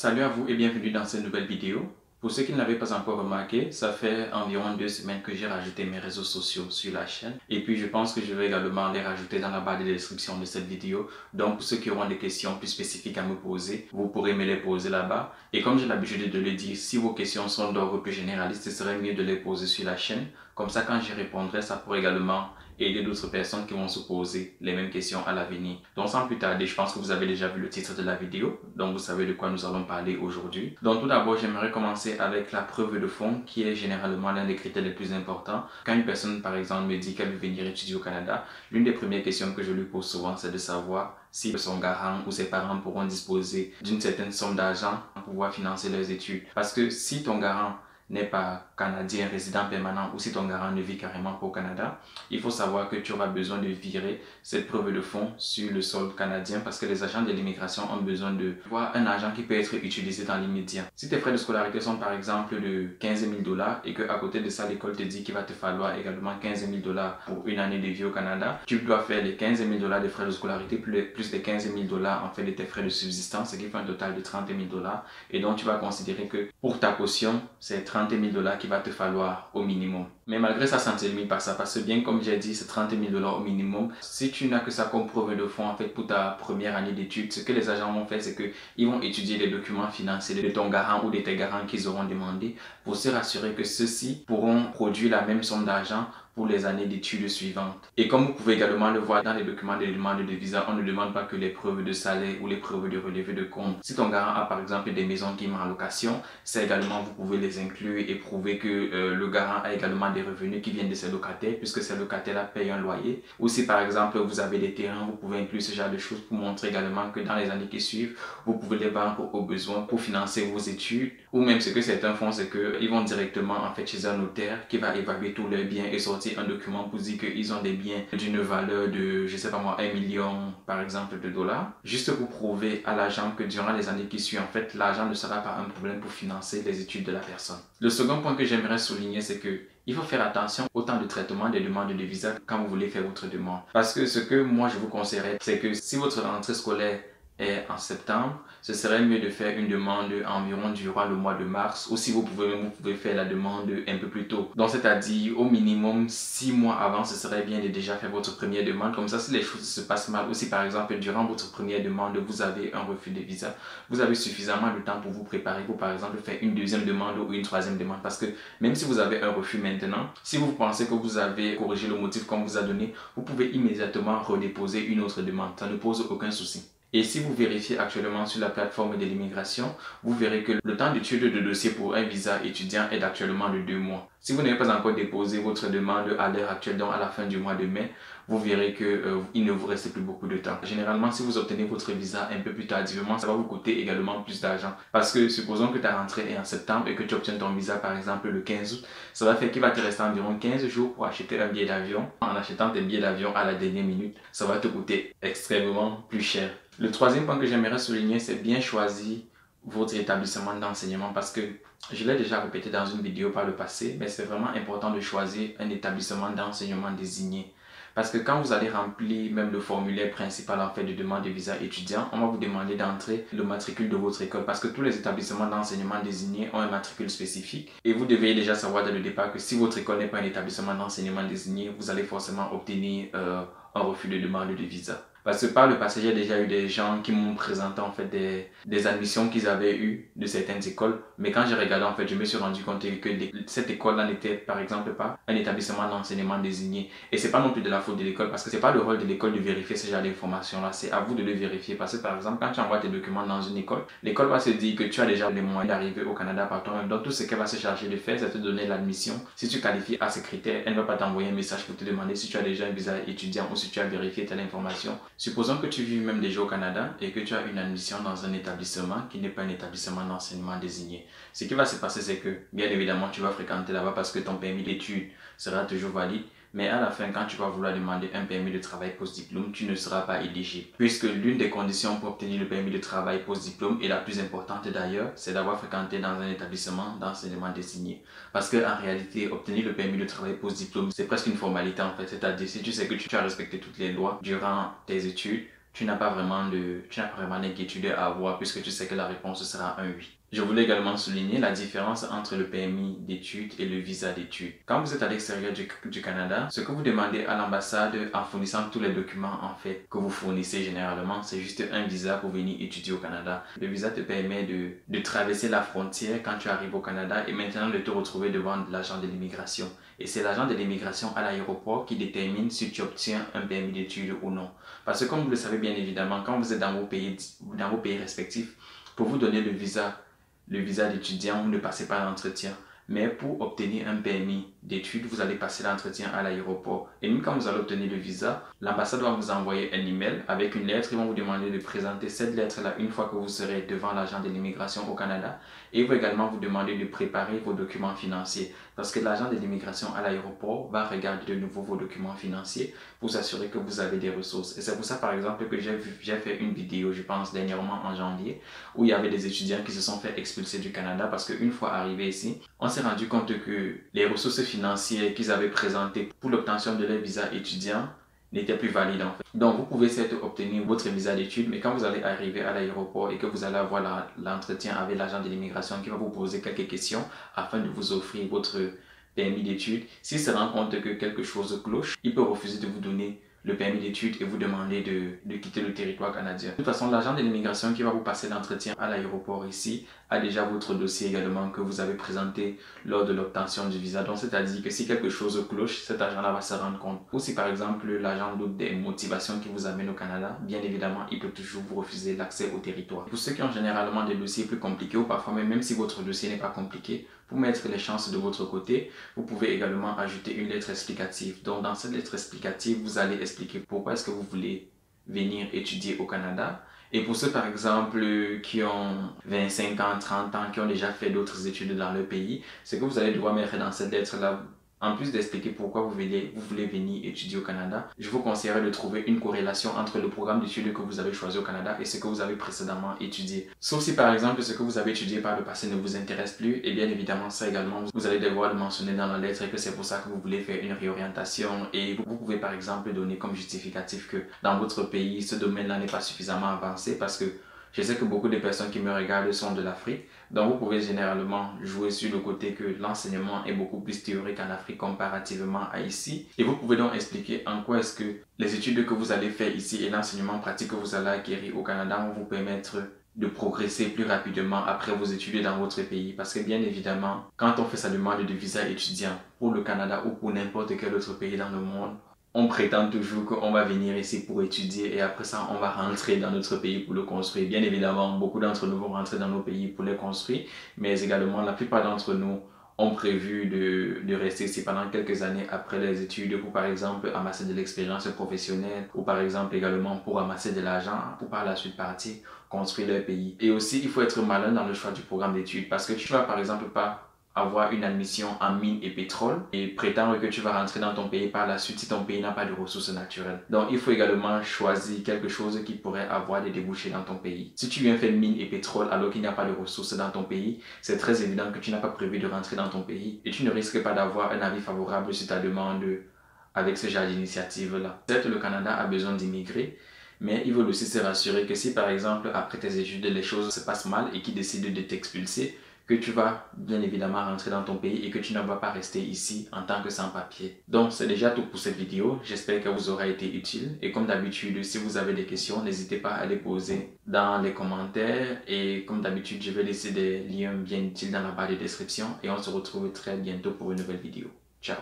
Salut à vous et bienvenue dans cette nouvelle vidéo. Pour ceux qui ne l'avaient pas encore remarqué, ça fait environ 2 semaines que j'ai rajouté mes réseaux sociaux sur la chaîne. Et puis je pense que je vais également les rajouter dans la barre de description de cette vidéo. Donc pour ceux qui auront des questions plus spécifiques à me poser, vous pourrez me les poser là-bas. Et comme j'ai l'habitude de le dire, si vos questions sont d'ordre plus généraliste, ce serait mieux de les poser sur la chaîne. Comme ça, quand j'y répondrai, ça pourrait également aider d'autres personnes qui vont se poser les mêmes questions à l'avenir. Donc sans plus tarder, je pense que vous avez déjà vu le titre de la vidéo, donc vous savez de quoi nous allons parler aujourd'hui. Donc tout d'abord, j'aimerais commencer avec la preuve de fond qui est généralement l'un des critères les plus importants. Quand une personne par exemple me dit qu'elle veut venir étudier au Canada, l'une des premières questions que je lui pose souvent c'est de savoir si son garant ou ses parents pourront disposer d'une certaine somme d'argent pour pouvoir financer leurs études. Parce que si ton garant n'est pas canadien résident permanent ou si ton garant ne vit carrément pas au Canada, il faut savoir que tu auras besoin de virer cette preuve de fonds sur le sol canadien parce que les agents de l'immigration ont besoin de voir un argent qui peut être utilisé dans l'immédiat. Si tes frais de scolarité sont par exemple de 15 000 $ et qu'à côté de ça l'école te dit qu'il va te falloir également 15 000 $ pour une année de vie au Canada, tu dois faire les 15 000 $ de frais de scolarité plus les 15 000 $ en fait de tes frais de subsistance, ce qui fait un total de 30 000 $. Et donc tu vas considérer que pour ta caution, c'est 30 000 $ qu'il va te falloir au minimum. Mais malgré ça, ça ne se limite pas ça parce que bien comme j'ai dit, c'est 30 000 $ au minimum. Si tu n'as que ça comme preuve de fonds en fait pour ta première année d'études, ce que les agents vont faire, c'est qu'ils vont étudier les documents financiers de ton garant ou de tes garants qu'ils auront demandé pour se rassurer que ceux-ci pourront produire la même somme d'argent pour les années d'études suivantes. Et comme vous pouvez également le voir dans les documents de demande de visa, on ne demande pas que les preuves de salaire ou les preuves de relevé de compte. Si ton garant a par exemple des maisons qui mettent en location, ça également vous pouvez les inclure et prouver que le garant a également des revenus qui viennent de ses locataires puisque ces locataires-là payent un loyer. Ou si par exemple vous avez des terrains, vous pouvez inclure ce genre de choses pour montrer également que dans les années qui suivent, vous pouvez les vendre au besoin pour financer vos études. Ou même ce que certains font, c'est qu'ils vont directement en fait chez un notaire qui va évaluer tous leurs biens et sortir un document pour dire qu'ils ont des biens d'une valeur de, je sais pas moi, 1 million par exemple de dollars, juste pour prouver à l'agent que durant les années qui suivent, en fait, l'argent ne sera pas un problème pour financer les études de la personne. Le second point que j'aimerais souligner, c'est que il faut faire attention au temps de traitement des demandes de visa quand vous voulez faire votre demande. Parce que ce que moi je vous conseillerais, c'est que si votre rentrée scolaire est en septembre, ce serait mieux de faire une demande environ durant le mois de mars ou si vous pouvez faire la demande un peu plus tôt. Donc c'est-à-dire au minimum 6 mois avant, ce serait bien de déjà faire votre première demande. Comme ça, si les choses se passent mal ou si par exemple durant votre première demande, vous avez un refus de visa, vous avez suffisamment de temps pour vous préparer pour par exemple faire une deuxième demande ou une troisième demande. Parce que même si vous avez un refus maintenant, si vous pensez que vous avez corrigé le motif qu'on vous a donné, vous pouvez immédiatement redéposer une autre demande. Ça ne pose aucun souci. Et si vous vérifiez actuellement sur la plateforme de l'immigration, vous verrez que le temps d'étude de dossier pour un visa étudiant est actuellement de 2 mois. Si vous n'avez pas encore déposé votre demande à l'heure actuelle, donc à la fin du mois de mai, vous verrez qu'il ne vous reste plus beaucoup de temps. Généralement, si vous obtenez votre visa un peu plus tardivement, ça va vous coûter également plus d'argent. Parce que supposons que ta rentrée est en septembre et que tu obtiens ton visa par exemple le 15 août, ça va faire qu'il va te rester environ 15 jours pour acheter un billet d'avion. En achetant tes billets d'avion à la dernière minute, ça va te coûter extrêmement plus cher. Le troisième point que j'aimerais souligner, c'est bien choisir votre établissement d'enseignement parce que je l'ai déjà répété dans une vidéo par le passé, mais c'est vraiment important de choisir un établissement d'enseignement désigné. Parce que quand vous allez remplir même le formulaire principal en fait de demande de visa étudiant, on va vous demander d'entrer le matricule de votre école parce que tous les établissements d'enseignement désignés ont un matricule spécifique. Et vous devez déjà savoir dès le départ que si votre école n'est pas un établissement d'enseignement désigné, vous allez forcément obtenir un refus de demande de visa. Parce que par le passé, j'ai déjà eu des gens qui m'ont présenté en fait des admissions qu'ils avaient eues de certaines écoles. Mais quand j'ai regardé, en fait, je me suis rendu compte que cette école-là n'était par exemple pas un établissement d'enseignement désigné. Et c'est pas non plus de la faute de l'école parce que c'est pas le rôle de l'école de vérifier ce genre d'informations-là. C'est à vous de le vérifier. Parce que par exemple, quand tu envoies tes documents dans une école, l'école va se dire que tu as déjà les moyens d'arriver au Canada par toi-même. Donc tout ce qu'elle va se charger de faire, c'est te donner l'admission. Si tu qualifies à ces critères, elle ne va pas t'envoyer un message pour te demander si tu as déjà un visa étudiant ou si tu as vérifié telle information. Supposons que tu vis même déjà au Canada et que tu as une admission dans un établissement qui n'est pas un établissement d'enseignement désigné. Ce qui va se passer, c'est que, bien évidemment, tu vas fréquenter là-bas parce que ton permis d'études sera toujours valide. Mais à la fin, quand tu vas vouloir demander un permis de travail post-diplôme, tu ne seras pas éligible. Puisque l'une des conditions pour obtenir le permis de travail post-diplôme, et la plus importante d'ailleurs, c'est d'avoir fréquenté dans un établissement d'enseignement désigné. Parce qu'en réalité, obtenir le permis de travail post-diplôme, c'est presque une formalité en fait. C'est-à-dire, si tu sais que tu as respecté toutes les lois durant tes études, tu n'as pas vraiment d'inquiétude à avoir puisque tu sais que la réponse sera un oui. Je voulais également souligner la différence entre le permis d'études et le visa d'études. Quand vous êtes à l'extérieur du Canada, ce que vous demandez à l'ambassade en fournissant tous les documents en fait que vous fournissez généralement, c'est juste un visa pour venir étudier au Canada. Le visa te permet de traverser la frontière quand tu arrives au Canada et maintenant de te retrouver devant l'agent de l'immigration. Et c'est l'agent de l'immigration à l'aéroport qui détermine si tu obtiens un permis d'études ou non. Parce que comme vous le savez bien évidemment, quand vous êtes dans vos pays respectifs, pour vous donner le visa d'étudiant, vous ne passez pas l'entretien. Mais pour obtenir un permis d'études, vous allez passer l'entretien à l'aéroport. Et même quand vous allez obtenir le visa, l'ambassade va vous envoyer un email avec une lettre. Ils vont vous demander de présenter cette lettre-là une fois que vous serez devant l'agent de l'immigration au Canada. Et ils vont également vous demander de préparer vos documents financiers. Parce que l'agent de l'immigration à l'aéroport va regarder de nouveau vos documents financiers pour s'assurer que vous avez des ressources. Et c'est pour ça, par exemple, que j'ai fait une vidéo, je pense, dernièrement en janvier, où il y avait des étudiants qui se sont fait expulser du Canada parce qu'une fois arrivés ici, on s'est rendu compte que les ressources financières qu'ils avaient présentées pour l'obtention de leur visa étudiant n'étaient plus valides en fait. Donc vous pouvez certes obtenir votre visa d'études, mais quand vous allez arriver à l'aéroport et que vous allez avoir l'entretien avec l'agent de l'immigration qui va vous poser quelques questions afin de vous offrir votre permis d'études, s'il se rend compte que quelque chose cloche, il peut refuser de vous donner le permis d'études et vous demander de quitter le territoire canadien. De toute façon, l'agent de l'immigration qui va vous passer l'entretien à l'aéroport ici a déjà votre dossier également que vous avez présenté lors de l'obtention du visa. Donc, c'est-à-dire que si quelque chose cloche, cet agent-là va se rendre compte. Ou si par exemple l'agent doute des motivations qui vous amènent au Canada, bien évidemment, il peut toujours vous refuser l'accès au territoire. Pour ceux qui ont généralement des dossiers plus compliqués ou parfois même si votre dossier n'est pas compliqué, pour mettre les chances de votre côté, vous pouvez également ajouter une lettre explicative. Donc, dans cette lettre explicative, vous allez expliquer pourquoi est-ce que vous voulez venir étudier au Canada. Et pour ceux, par exemple, qui ont 25 ans, 30 ans, qui ont déjà fait d'autres études dans leur pays, ce que vous allez devoir mettre dans cette lettre-là, en plus d'expliquer pourquoi vous voulez venir étudier au Canada, je vous conseillerais de trouver une corrélation entre le programme d'études que vous avez choisi au Canada et ce que vous avez précédemment étudié. Sauf si par exemple ce que vous avez étudié par le passé ne vous intéresse plus, et bien évidemment ça également, vous allez devoir le mentionner dans la lettre et que c'est pour ça que vous voulez faire une réorientation et vous pouvez par exemple donner comme justificatif que dans votre pays, ce domaine-là n'est pas suffisamment avancé parce que je sais que beaucoup de personnes qui me regardent sont de l'Afrique, donc vous pouvez généralement jouer sur le côté que l'enseignement est beaucoup plus théorique en Afrique comparativement à ici. Et vous pouvez donc expliquer en quoi est-ce que les études que vous allez faire ici et l'enseignement pratique que vous allez acquérir au Canada vont vous permettre de progresser plus rapidement après vos études dans votre pays. Parce que bien évidemment, quand on fait sa demande de visa étudiant pour le Canada ou pour n'importe quel autre pays dans le monde, on prétend toujours qu'on va venir ici pour étudier et après ça, on va rentrer dans notre pays pour le construire. Bien évidemment, beaucoup d'entre nous vont rentrer dans nos pays pour les construire, mais également la plupart d'entre nous ont prévu de rester ici pendant quelques années après les études pour par exemple amasser de l'expérience professionnelle ou par exemple également pour amasser de l'argent pour par la suite partir construire leur pays. Et aussi, il faut être malin dans le choix du programme d'études parce que tu vas par exemple pas avoir une admission en mine et pétrole et prétendre que tu vas rentrer dans ton pays par la suite si ton pays n'a pas de ressources naturelles. Donc, il faut également choisir quelque chose qui pourrait avoir des débouchés dans ton pays. Si tu viens faire mine et pétrole alors qu'il n'y a pas de ressources dans ton pays, c'est très évident que tu n'as pas prévu de rentrer dans ton pays et tu ne risques pas d'avoir un avis favorable sur ta demande avec ce genre d'initiative-là. Certes, le Canada a besoin d'immigrer, mais ils veulent aussi se rassurer que si par exemple après tes études les choses se passent mal et qu'ils décident de t'expulser, que tu vas bien évidemment rentrer dans ton pays et que tu ne vas pas rester ici en tant que sans-papier. Donc c'est déjà tout pour cette vidéo, j'espère qu'elle vous aura été utile et comme d'habitude si vous avez des questions n'hésitez pas à les poser dans les commentaires et comme d'habitude je vais laisser des liens bien utiles dans la barre de description et on se retrouve très bientôt pour une nouvelle vidéo. Ciao.